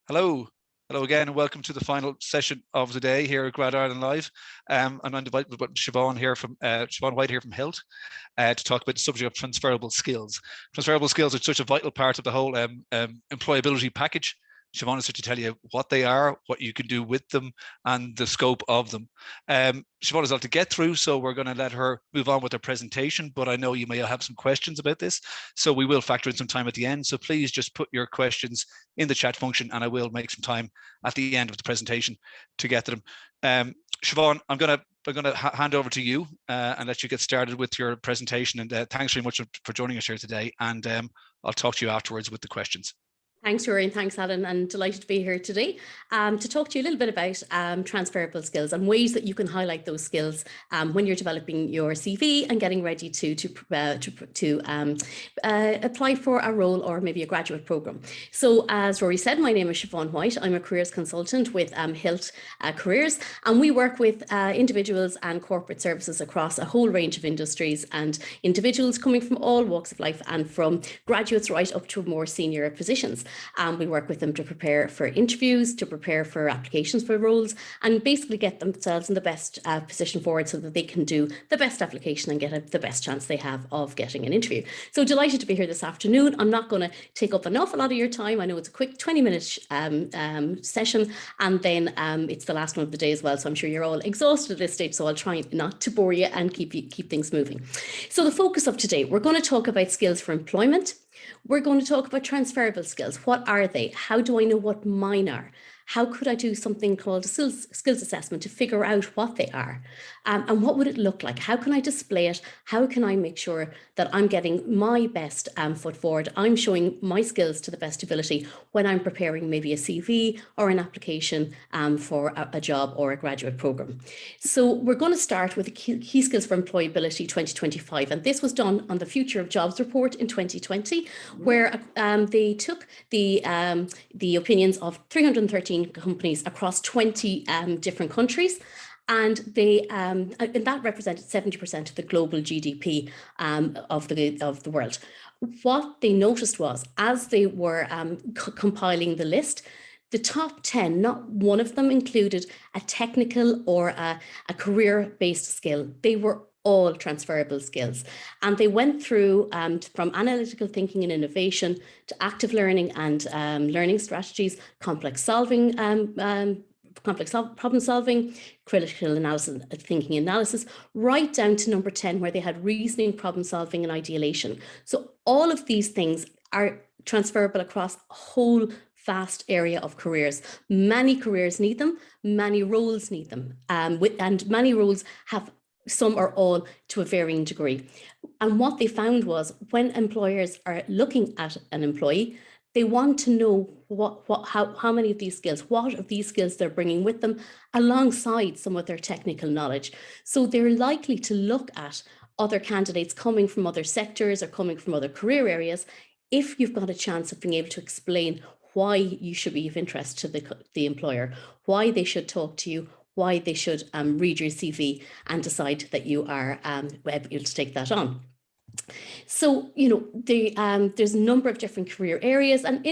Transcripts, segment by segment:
Hello. Hello again, and welcome to the final session of the day here at Grad Ireland Live. And I'm delighted with Siobhan here from Siobhan White here from HILT to talk about the subject of transferable skills. Transferable skills are such a vital part of the whole employability package. Siobhan is here to tell you what they are, what you can do with them, and the scope of them. Siobhan has a lot to get through, so we're going to let her move on with her presentation, but I know you may have some questions about this, so we will factor in some time at the end. So please just put your questions in the chat function, and I will make some time at the end of the presentation to get to them. Siobhan, I'm going to hand over to you and let you get started with your presentation. And thanks very much for joining us here today. And I'll talk to you afterwards with the questions. Thanks, Rory, and thanks, Alan, and delighted to be here today to talk to you a little bit about transferable skills and ways that you can highlight those skills when you're developing your CV and getting ready to apply for a role or maybe a graduate program. So, as Rory said, my name is Siobhan White. I'm a careers consultant with HILT Careers, and we work with individuals and corporate services across a whole range of industries and individuals coming from all walks of life and from graduates right up to more senior positions. We work with them to prepare for interviews, to prepare for applications for roles, and basically get themselves in the best position forward so that they can do the best application and get the best chance they have of getting an interview. So delighted to be here this afternoon. I'm not going to take up an awful lot of your time. I know it's a quick 20-minute session, and then it's the last one of the day as well. So I'm sure you're all exhausted at this stage, so I'll try not to bore you and keep things moving. So the focus of today, we're going to talk about skills for employment. We're going to talk about transferable skills. What are they? How do I know what mine are? How could I do something called a skills assessment to figure out what they are? And what would it look like? How can I display it? How can I make sure that I'm getting my best foot forward? I'm showing my skills to the best ability when I'm preparing maybe a CV or an application for a job or a graduate program. So we're going to start with the key skills for employability 2025. And this was done on the Future of Jobs report in 2020, where they took the opinions of 313 companies across 20 different countries. And and that represented 70% of the global GDP of the world. What they noticed was, as they were compiling the list, the top 10, not one of them included a technical or a career-based skill. They were all transferable skills. And they went through from analytical thinking and innovation to active learning and learning strategies, complex problem solving, critical analysis, thinking analysis, right down to number 10, where they had reasoning, problem solving, and ideation. So all of these things are transferable across a whole vast area of careers. Many careers need them, many roles need them, and many roles have some or all to a varying degree. And what they found was, when employers are looking at an employee, they want to know how many of these skills, what of these skills they're bringing with them alongside some of their technical knowledge. So they're likely to look at other candidates coming from other sectors or coming from other career areas if you've got a chance of being able to explain why you should be of interest to the employer, why they should talk to you, why they should read your CV and decide that you are able to take that on. So, there's a number of different career areas, and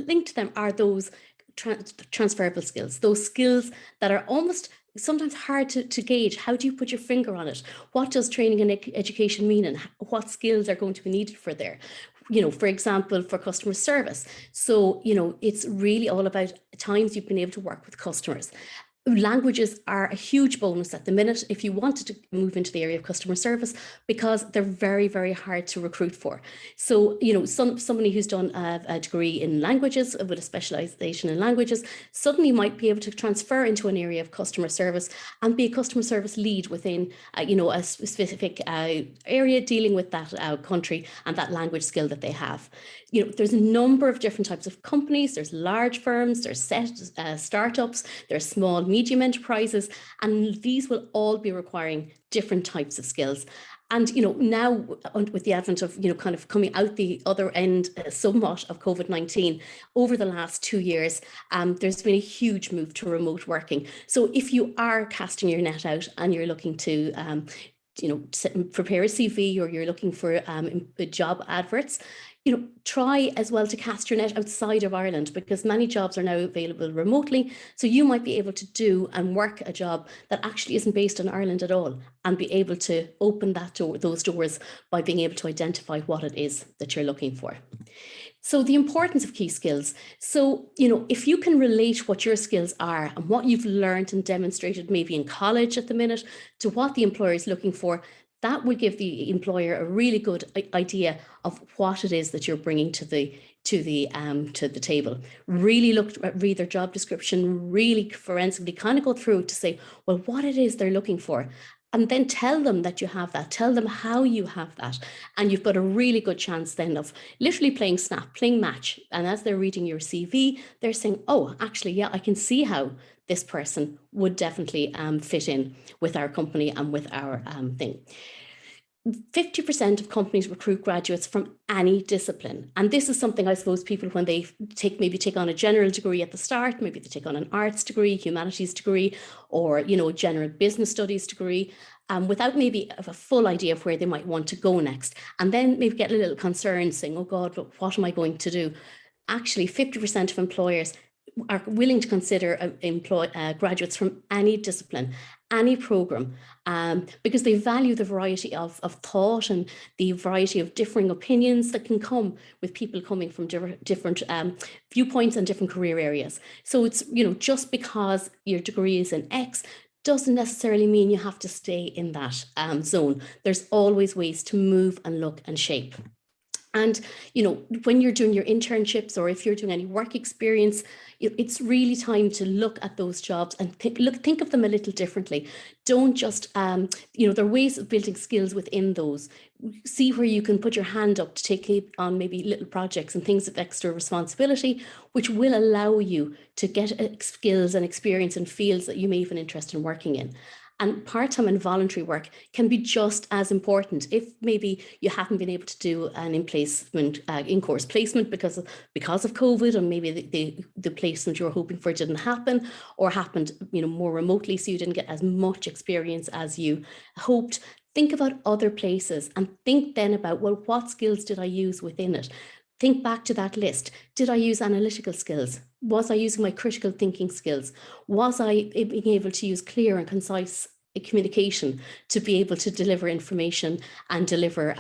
linked to them are those transferable skills, those skills that are almost sometimes hard to gauge. How do you put your finger on it? What does training and education mean, and what skills are going to be needed for there? For example, for customer service. So, it's really all about times you've been able to work with customers. Languages are a huge bonus at the minute if you wanted to move into the area of customer service, because they're very, very hard to recruit for. So, somebody who's done a degree in languages with a specialization in languages suddenly might be able to transfer into an area of customer service and be a customer service lead within, a specific area dealing with that country and that language skill that they have. There's a number of different types of companies. There's large firms, there's startups, there's small, medium enterprises, and these will all be requiring different types of skills. And, now with the advent of, kind of coming out the other end somewhat of COVID-19 over the last 2 years, there's been a huge move to remote working. So if you are casting your net out and you're looking to, prepare a CV, or you're looking for job adverts, try as well to cast your net outside of Ireland, because many jobs are now available remotely. So you might be able to do and work a job that actually isn't based in Ireland at all, and be able to open those doors by being able to identify what it is that you're looking for. So the importance of key skills. So, if you can relate what your skills are and what you've learned and demonstrated maybe in college at the minute to what the employer is looking for, that will give the employer a really good idea of what it is that you're bringing to the table. Really read their job description, really forensically kind of go through to say, well, what it is they're looking for. And then tell them that you have that, tell them how you have that. And you've got a really good chance then of literally playing snap, playing match. And as they're reading your CV, they're saying, oh, actually, yeah, I can see how this person would definitely fit in with our company and with our thing. 50% of companies recruit graduates from any discipline. And this is something I suppose people, when they take on a general degree at the start, maybe they take on an arts degree, humanities degree, or, general business studies degree, without maybe a full idea of where they might want to go next. And then maybe get a little concerned saying, oh God, what am I going to do? Actually, 50% of employers are willing to consider graduates from any discipline, any program, because they value the variety of thought and the variety of differing opinions that can come with people coming from different viewpoints and different career areas. So it's, just because your degree is in X doesn't necessarily mean you have to stay in that zone. There's always ways to move and look and shape. And, when you're doing your internships, or if you're doing any work experience, it's really time to look at those jobs and think of them a little differently. Don't just, there are ways of building skills within those. See where you can put your hand up to take on maybe little projects and things of extra responsibility, which will allow you to get skills and experience in fields that you may have an interest in working in. And part-time and voluntary work can be just as important. If maybe you haven't been able to do an in-course placement because of COVID, or maybe the placement you were hoping for didn't happen, or happened more remotely, so you didn't get as much experience as you hoped. Think about other places and think then about, well, what skills did I use within it? Think back to that list. Did I use analytical skills? Was I using my critical thinking skills? Was I being able to use clear and concise communication to be able to deliver information and deliver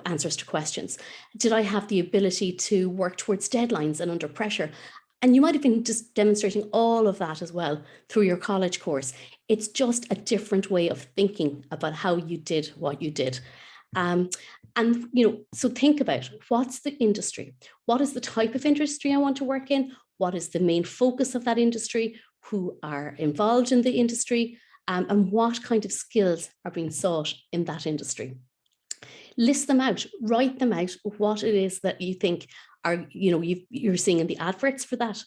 answers to questions? Did I have the ability to work towards deadlines and under pressure? And you might have been just demonstrating all of that as well through your college course. It's just a different way of thinking about how you did what you did. So think about, what's the industry? What is the type of industry I want to work in? What is the main focus of that industry? Who are involved in the industry? And what kind of skills are being sought in that industry? List them out, write them out, what it is that you think are, you're seeing in the adverts for that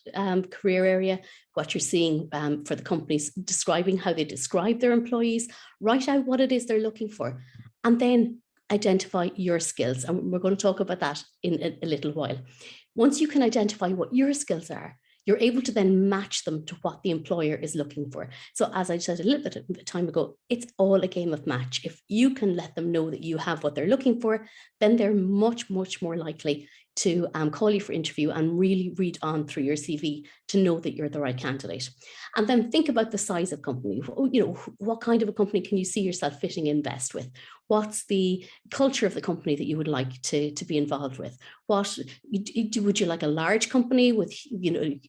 career area, what you're seeing for the companies describing how they describe their employees. Write out what it is they're looking for, and then identify your skills. And we're going to talk about that in a little while. Once you can identify what your skills are, you're able to then match them to what the employer is looking for. So as I said a little bit of time ago, it's all a game of match. If you can let them know that you have what they're looking for, then they're much, much more likely to call you for interview and really read on through your CV to know that you're the right candidate. And then think about the size of company. What kind of a company can you see yourself fitting in best with? What's the culture of the company that you would like to be involved with? Would you like a large company with a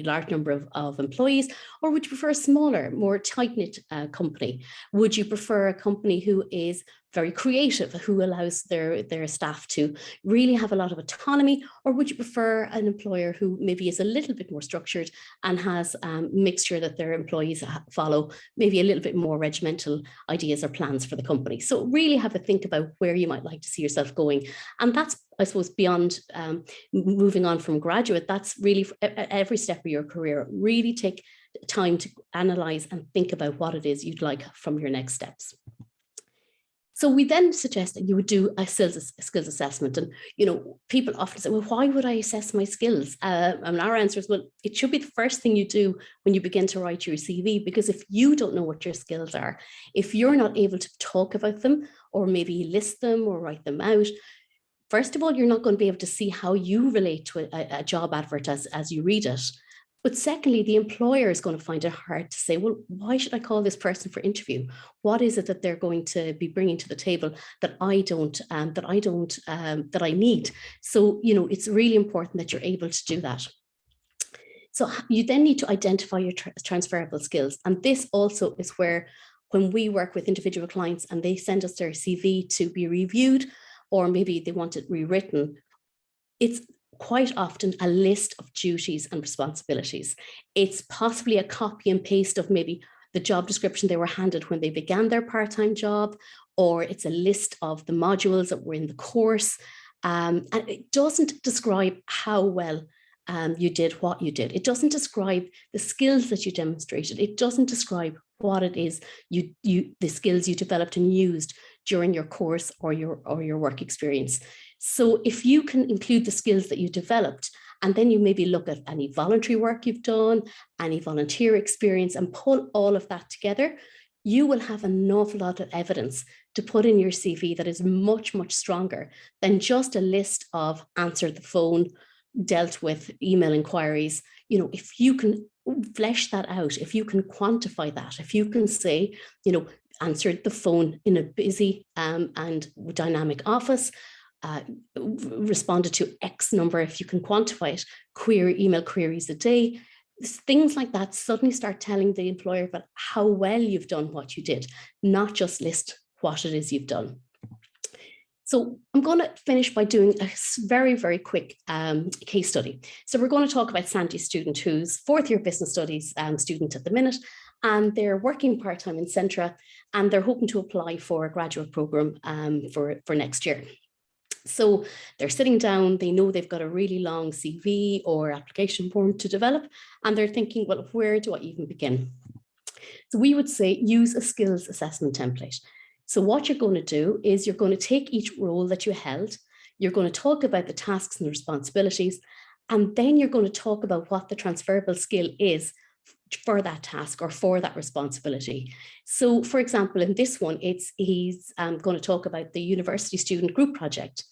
large number of employees, or would you prefer a smaller, more tight-knit company? Would you prefer a company who is very creative, who allows their staff to really have a lot of autonomy? Or would you prefer an employer who maybe is a little bit more structured and has made sure that their employees follow maybe a little bit more regimental ideas or plans for the company? So really have a think about where you might like to see yourself going. And that's, I suppose, beyond moving on from graduate, that's really every step of your career. Really take time to analyze and think about what it is you'd like from your next steps. So we then suggest that you would do a skills assessment. And, people often say, well, why would I assess my skills? And our answer is, well, it should be the first thing you do when you begin to write your CV, because if you don't know what your skills are, if you're not able to talk about them or maybe list them or write them out, First of all, you're not going to be able to see how you relate to a job advert as you read it. But secondly, the employer is going to find it hard to say, well, why should I call this person for interview? What is it that they're going to be bringing to the table that I need? So, it's really important that you're able to do that. So you then need to identify your transferable skills. And this also is where, when we work with individual clients and they send us their CV to be reviewed, or maybe they want it rewritten, it's quite often a list of duties and responsibilities. It's possibly a copy and paste of maybe the job description they were handed when they began their part-time job, or it's a list of the modules that were in the course. And it doesn't describe how well you did what you did. It doesn't describe the skills that you demonstrated. It doesn't describe what it is the skills you developed and used during your course or your work experience. So if you can include the skills that you developed, and then you maybe look at any voluntary work you've done, any volunteer experience, and pull all of that together, you will have an awful lot of evidence to put in your CV that is much, much stronger than just a list of answered the phone, dealt with email inquiries. If you can flesh that out, if you can quantify that, if you can say, answered the phone in a busy and dynamic office, responded to X number, if you can quantify it, email queries a day, things like that suddenly start telling the employer about how well you've done what you did, not just list what it is you've done. So I'm going to finish by doing a very, very quick case study. So we're going to talk about Sandy's student, who's fourth year business studies student at the minute, and they're working part-time in Centra, and they're hoping to apply for a graduate program for next year. So they're sitting down, they know they've got a really long CV or application form to develop, and they're thinking, well, where do I even begin? So we would say use a skills assessment template. So what you're going to do is you're going to take each role that you held, you're going to talk about the tasks and the responsibilities, and then you're going to talk about what the transferable skill is for that task or for that responsibility. So for example, in this one, he's going to talk about the university student group project.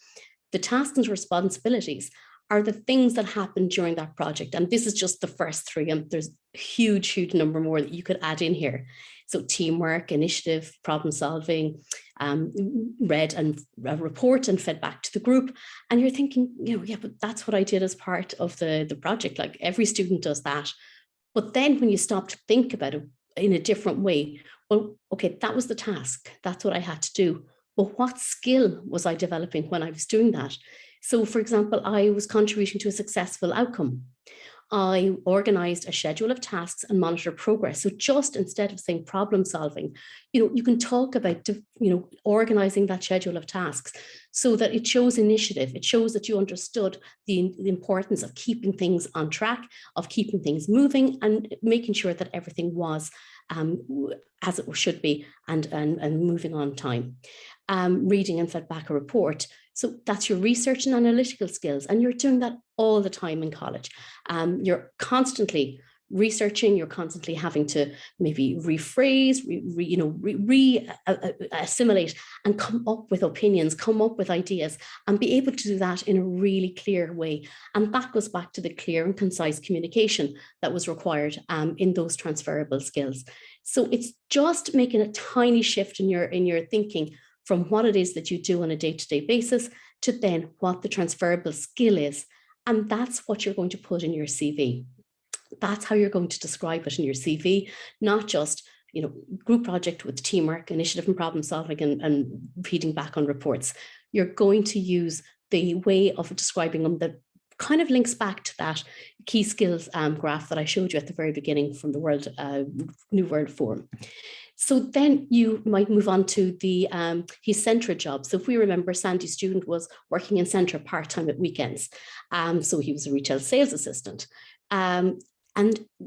The tasks and responsibilities are the things that happen during that project. And this is just the first three, and there's a huge, huge number more that you could add in here. So teamwork, initiative, problem solving, read and report and fed back to the group. And you're thinking, yeah, but that's what I did as part of the project. Like every student does that. But then when you stop to think about it in a different way, well, okay, that was the task. That's what I had to do. But what skill was I developing when I was doing that? So for example, I was contributing to a successful outcome. I organized a schedule of tasks and monitor progress. So just instead of saying problem solving, you can talk about, organizing that schedule of tasks so that it shows initiative. It shows that you understood the importance of keeping things on track, of keeping things moving, and making sure that everything was as it should be and moving on time. Reading and fed back a report. So that's your research and analytical skills. And you're doing that all the time in college. You're constantly researching, you're constantly having to maybe rephrase, assimilate and come up with opinions, come up with ideas, and be able to do that in a really clear way. And that goes back to the clear and concise communication that was required in those transferable skills. So it's just making a tiny shift in your thinking from what it is that you do on a day-to-day basis to then what the transferable skill is. And that's what you're going to put in your CV. That's how you're going to describe it in your CV, not just, group project with teamwork, initiative and problem solving and feeding back on reports. You're going to use the way of describing them that kind of links back to that key skills graph that I showed you at the very beginning from the New World Forum. So then you might move on to his Centra job. So if we remember, Sandy's student was working in Centra part-time at weekends. So he was a retail sales assistant. And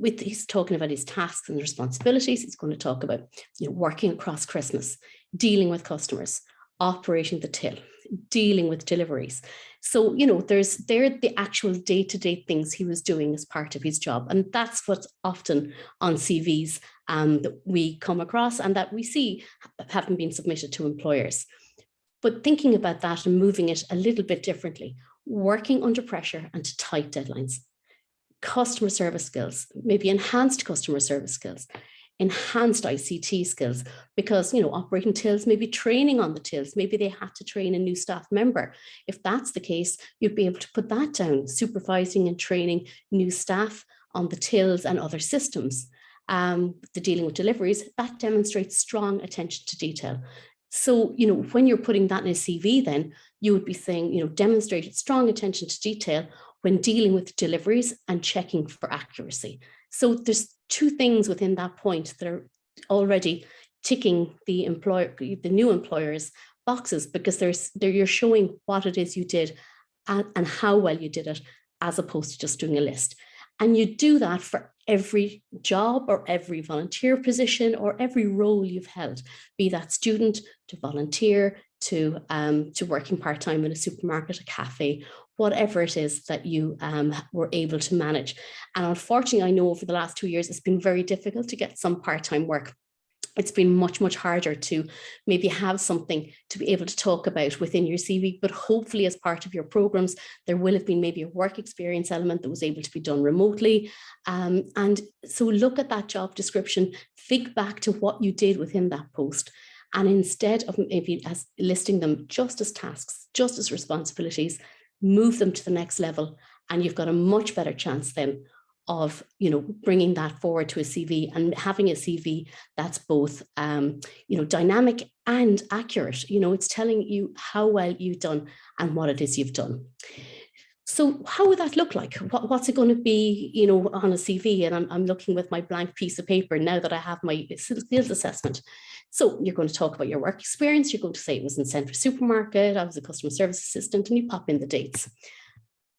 he's talking about his tasks and responsibilities. He's going to talk about working across Christmas, dealing with customers, operating the till, dealing with deliveries. So, they're the actual day-to-day things he was doing as part of his job. And that's what's often on CVs that we come across and that we see having been submitted to employers. But thinking about that and moving it a little bit differently, working under pressure and to tight deadlines, customer service skills, maybe enhanced customer service skills, enhanced ICT skills, because, you know, operating tills, maybe training on the tills, maybe they had to train a new staff member. If that's the case, you'd be able to put that down, supervising and training new staff on the tills and other systems. The dealing with deliveries, that demonstrates strong attention to detail. So, you know, when you're putting that in a CV, then you would be saying, you know, demonstrated strong attention to detail when dealing with deliveries and checking for accuracy. So there's two things within that point that are already ticking the new employer's boxes, because you're showing what it is you did and how well you did it, as opposed to just doing a list. And you do that for every job or every volunteer position or every role you've held, be that student to volunteer to working part-time in a supermarket, a cafe, whatever it is that you were able to manage. And unfortunately, I know over the last 2 years, it's been very difficult to get some part-time work. It's been much, much harder to maybe have something to be able to talk about within your CV, but hopefully as part of your programs, there will have been maybe a work experience element that was able to be done remotely. And so look at that job description, think back to what you did within that post. And instead of maybe as listing them just as tasks, just as responsibilities, move them to the next level. And you've got a much better chance then of, you know, bringing that forward to a CV and having a CV that's both, you know, dynamic and accurate. You know, it's telling you how well you've done and what it is you've done. So how would that look like? What's it going to be, you know, on a CV? And I'm looking with my blank piece of paper now that I have my skills assessment. So you're going to talk about your work experience. You're going to say it was in Central Supermarket, I was a customer service assistant, and you pop in the dates.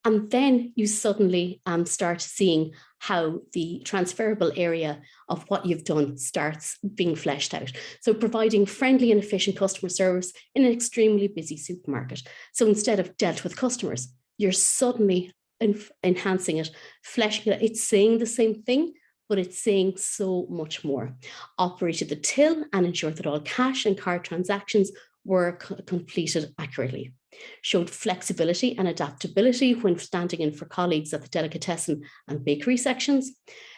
And then you suddenly start seeing how the transferable area of what you've done starts being fleshed out. So providing friendly and efficient customer service in an extremely busy supermarket. So instead of dealt with customers, you're suddenly enhancing it, fleshing it. It's saying the same thing, but it's saying so much more. Operated the till and ensured that all cash and card transactions were completed accurately. Showed flexibility and adaptability when standing in for colleagues at the delicatessen and bakery sections.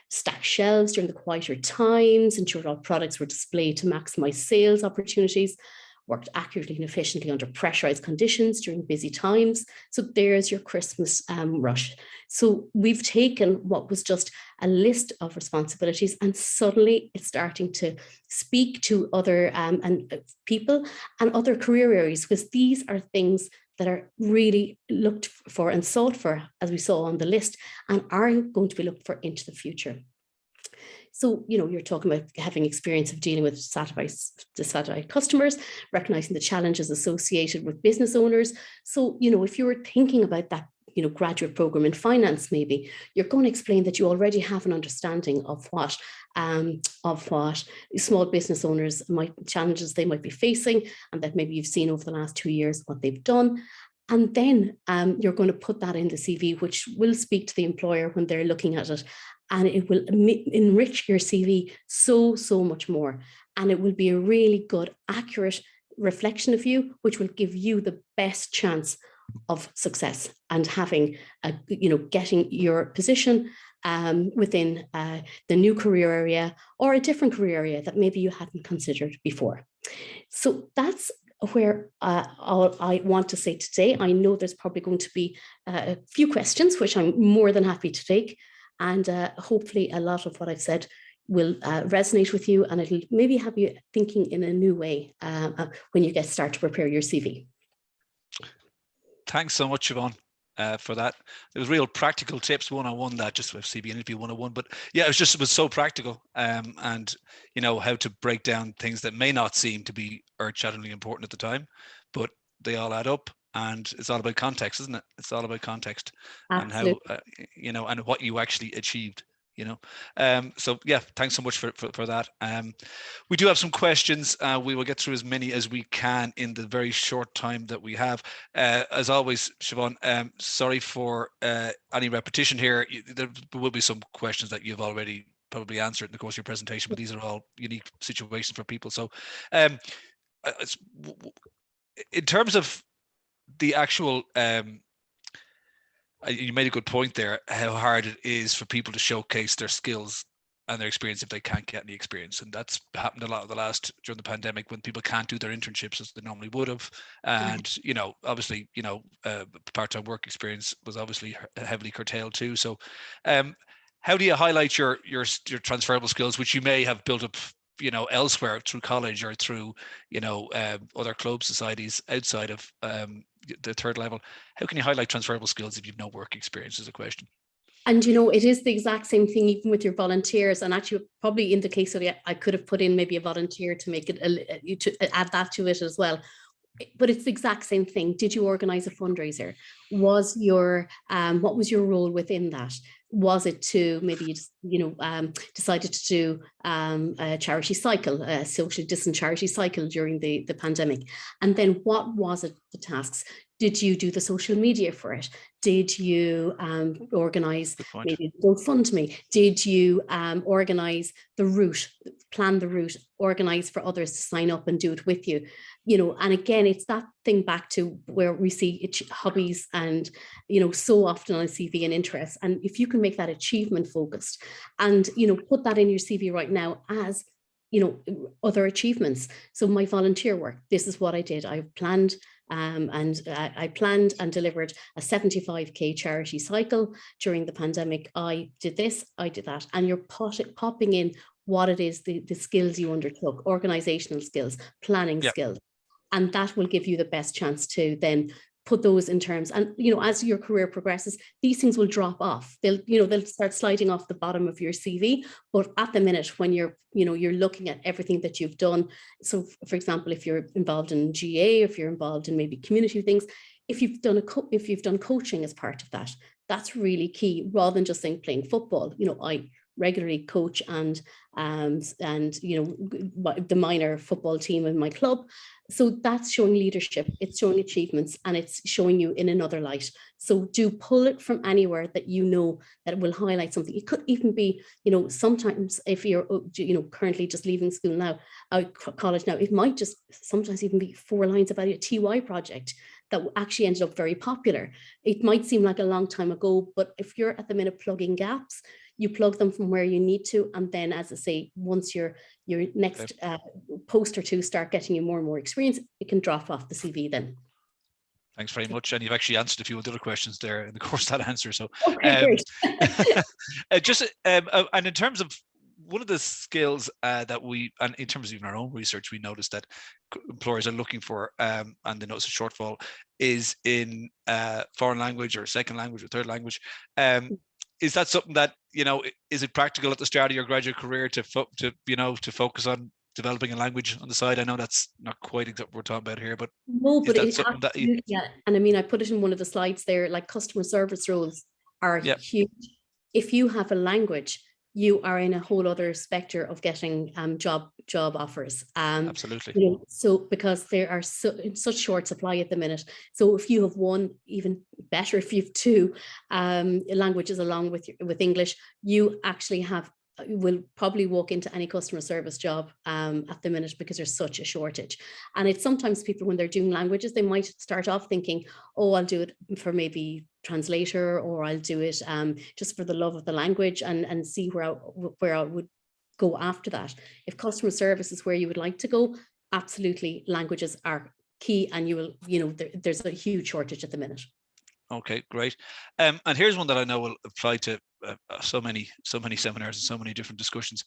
Stacked shelves during the quieter times, ensured all products were displayed to maximize sales opportunities. Worked accurately and efficiently under pressurized conditions during busy times. So there's your Christmas rush. So we've taken what was just a list of responsibilities and suddenly it's starting to speak to other people and other career areas, because these are things that are really looked for and sought for, as we saw on the list, and are going to be looked for into the future. So, you know, you're talking about having experience of dealing with dissatisfied customers, recognizing the challenges associated with business owners. So, you know, if you were thinking about that, you know, graduate program in finance, maybe you're going to explain that you already have an understanding of what small business owners challenges they might be facing, and that maybe you've seen over the last 2 years what they've done. And then you're going to put that in the CV, which will speak to the employer when they're looking at it. And it will enrich your CV so much more. And it will be a really good, accurate reflection of you, which will give you the best chance of success and having, getting your position within the new career area or a different career area that maybe you hadn't considered before. So that's where all I want to say today. I know there's probably going to be a few questions, which I'm more than happy to take. And hopefully a lot of what I've said will resonate with you, and it'll maybe have you thinking in a new way when you start to prepare your CV. Thanks so much, Siobhan, for that. It was real practical tips, one-on-one, that just with CV interview 101. But yeah, it was so practical, and you know how to break down things that may not seem to be earth-shatteringly important at the time, but they all add up. And it's all about context, isn't it? It's all about context. Absolutely. And how, and what you actually achieved, So yeah, thanks so much for that. We do have some questions. We will get through as many as we can in the very short time that we have. As always, Siobhan, sorry for any repetition here. There will be some questions that you've already probably answered in the course of your presentation, but these are all unique situations for people. So in terms of the actual, you made a good point there, how hard it is for people to showcase their skills and their experience if they can't get any experience. And that's happened a lot of during the pandemic, when people can't do their internships as they normally would have. And, obviously, part-time work experience was obviously heavily curtailed too. So how do you highlight your transferable skills, which you may have built up, elsewhere through college or through, other club societies outside of the third level? How can you highlight transferable skills if you've no work experience, is a question. And, it is the exact same thing, even with your volunteers. And actually, probably in the case of I could have put in maybe a volunteer to make it, to add that to it as well. But it's the exact same thing. Did you organize a fundraiser? Was your, what was your role within that? Was it to maybe you just, decided to do a charity cycle, a social distance charity cycle during the pandemic? And then what was it, the tasks? Did you do the social media for it? Did you organize maybe GoFundMe? Did you organize the route, plan the route, organize for others to sign up and do it with you? And again, it's that thing back to where we see hobbies and, so often on a CV and interests. And if you can make that achievement focused and, put that in your CV right now as, other achievements. So my volunteer work, this is what I did. I planned I planned and delivered a 75k charity cycle during the pandemic. I did this, I did that. And you're popping in what it is, the skills you undertook, organizational skills, planning skills. And that will give you the best chance to then put those in terms. And, as your career progresses, these things will drop off. They'll start sliding off the bottom of your CV. But at the minute when you're looking at everything that you've done. So for example, if you're involved in GA, if you're involved in maybe community things, if you've done coaching as part of that, that's really key, rather than just saying playing football. I regularly coach and the minor football team in my club. So that's showing leadership, it's showing achievements, and it's showing you in another light. So do pull it from anywhere that that will highlight something. It could even be, sometimes if you're, currently just leaving school now, college now, it might just sometimes even be 4 lines about a TY project that actually ended up very popular. It might seem like a long time ago, but if you're at the minute plugging gaps, you plug them from where you need to. And then, as I say, once your next post or two start getting you more and more experience, it can drop off the CV then. Thanks very much. And you've actually answered a few of the other questions there in the course of that answer. So, great. And in terms of one of the skills that and in terms of even our own research, we noticed that employers are looking for, and they notice a shortfall, is in foreign language or second language or third language. Is that something that, is it practical at the start of your graduate career to focus on developing a language on the side? I know that's not quite exactly what we're talking about here, but no, but it's something that and I mean, I put it in one of the slides there, like customer service roles are huge. If you have a language, you are in a whole other spectre of getting job offers. Absolutely. So because there are in such short supply at the minute. So if you have one, even better if you have 2 languages along with English, you actually will probably walk into any customer service job at the minute, because there's such a shortage. And it's sometimes people, when they're doing languages, they might start off thinking, oh, I'll do it for maybe translator, or I'll do it just for the love of the language, and see where I would go after that. If customer service is where you would like to go, absolutely, languages are key, and you will, there's a huge shortage at the minute. Okay, great. And here's one that I know will apply to so many seminars and so many different discussions.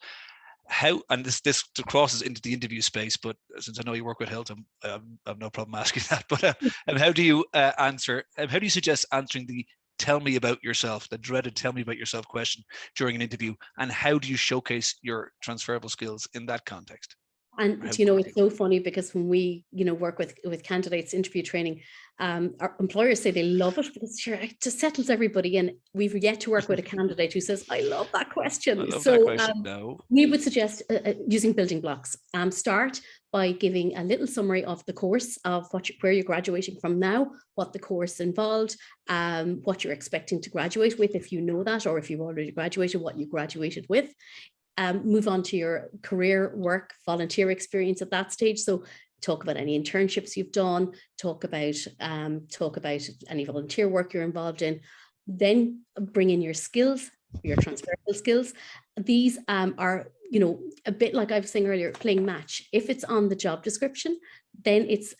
How, and this crosses into the interview space, but since I know you work with HILT, I have no problem asking that. But how do you how do you suggest answering the tell me about yourself, the dreaded tell me about yourself question during an interview? And how do you showcase your transferable skills in that context? And it's so funny, because when we work with candidates interview training, our employers say they love it, because sure, it just settles everybody in. We've yet to work with a candidate who says, I love that question. No. We would suggest using building blocks. Start by giving a little summary of the course, of where you're graduating from now, what the course involved, what you're expecting to graduate with, if you know that, or if you've already graduated, what you graduated with. Move on to your career, work, volunteer experience at that stage. So talk about any internships you've done, talk about any volunteer work you're involved in, then bring in your skills, your transferable skills. These are, a bit like I was saying earlier, playing match. If it's on the job description, then it's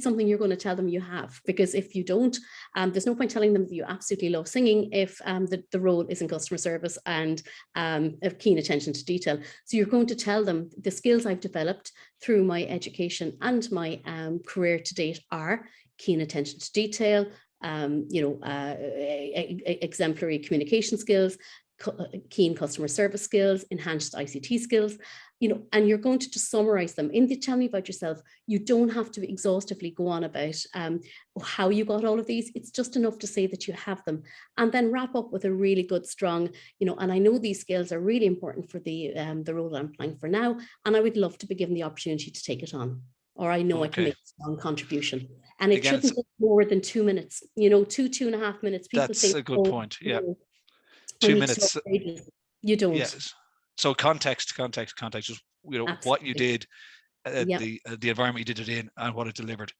something you're going to tell them you have, because if you don't, there's no point telling them that you absolutely love singing if the role is in customer service and of keen attention to detail. So you're going to tell them the skills I've developed through my education and my career to date are keen attention to detail, exemplary communication skills, keen customer service skills, enhanced ICT skills, and you're going to just summarize them in the tell me about yourself. You don't have to exhaustively go on about how you got all of these. It's just enough to say that you have them, and then wrap up with a really good, strong, and I know these skills are really important for the role I'm applying for now, and I would love to be given the opportunity to take it on, or I know I can make a strong contribution. And it shouldn't take more than 2 minutes, 2.5 minutes. People that's think, a good point. Yeah. 2 2 minutes. You don't. Yes. So context, just, what you did, the environment you did it in, and what it delivered.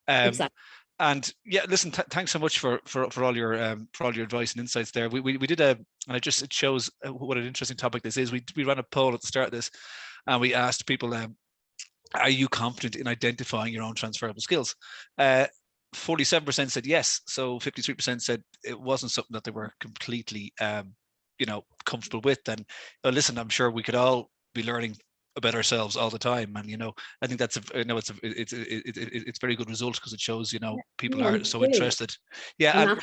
Exactly. And yeah, listen, thanks so much for all your advice and insights there. We did and it shows what an interesting topic this is. We ran a poll at the start of this, and we asked people, are you confident in identifying your own transferable skills? 47% said yes. So 53% said it wasn't something that they were completely, comfortable with. And listen, I'm sure we could all be learning about ourselves all the time. And, I think it's a very good result, because it shows, people are so interested. Yeah. And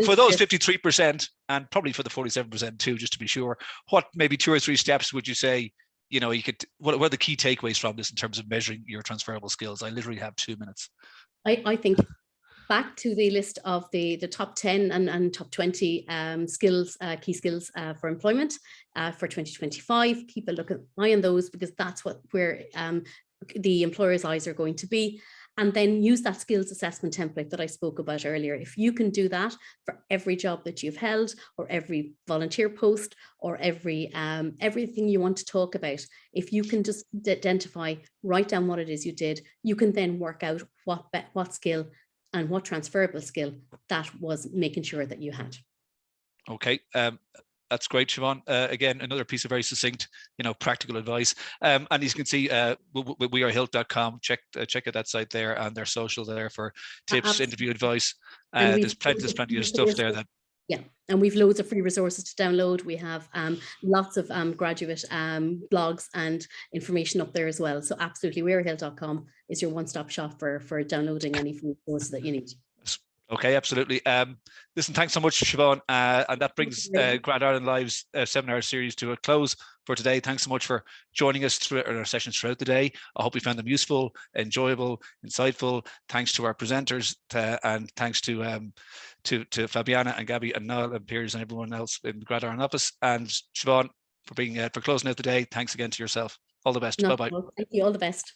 for those 53%, and probably for the 47% too, just to be sure, what maybe 2 or 3 steps would you say, you could, what are the key takeaways from this in terms of measuring your transferable skills? I literally have 2 minutes. I think back to the list of the top 10 and top 20 skills, key skills for employment for 2025. Keep a look at eye on those, because that's where the employer's eyes are going to be. And then use that skills assessment template that I spoke about earlier. If you can do that for every job that you've held, or every volunteer post, or everything you want to talk about, if you can just identify, write down what it is you did, you can then work out what skill and what transferable skill that was making sure that you had. Okay. That's great, Siobhan. Again, another piece of very succinct, practical advice. And as you can see, we are HILT.com. Check out that site there, and their social there for tips, Absolutely. Interview advice. There's plenty of stuff there that. Yeah, and we've loads of free resources to download. We have lots of graduate blogs and information up there as well. So absolutely, wearehilt.com is your one-stop shop for downloading any free resources that you need. Okay, absolutely. Listen, thanks so much, Siobhan. And that brings Grad Ireland Live's seminar series to a close for today. Thanks so much for joining us through our sessions throughout the day. I hope you found them useful, enjoyable, insightful. Thanks to our presenters, and thanks to Fabiana and Gabby and Niall and Piers and everyone else in the Grad Ireland office. And Siobhan, for closing out the day. Thanks again to yourself. All the best. Bye-bye. Thank you. All the best.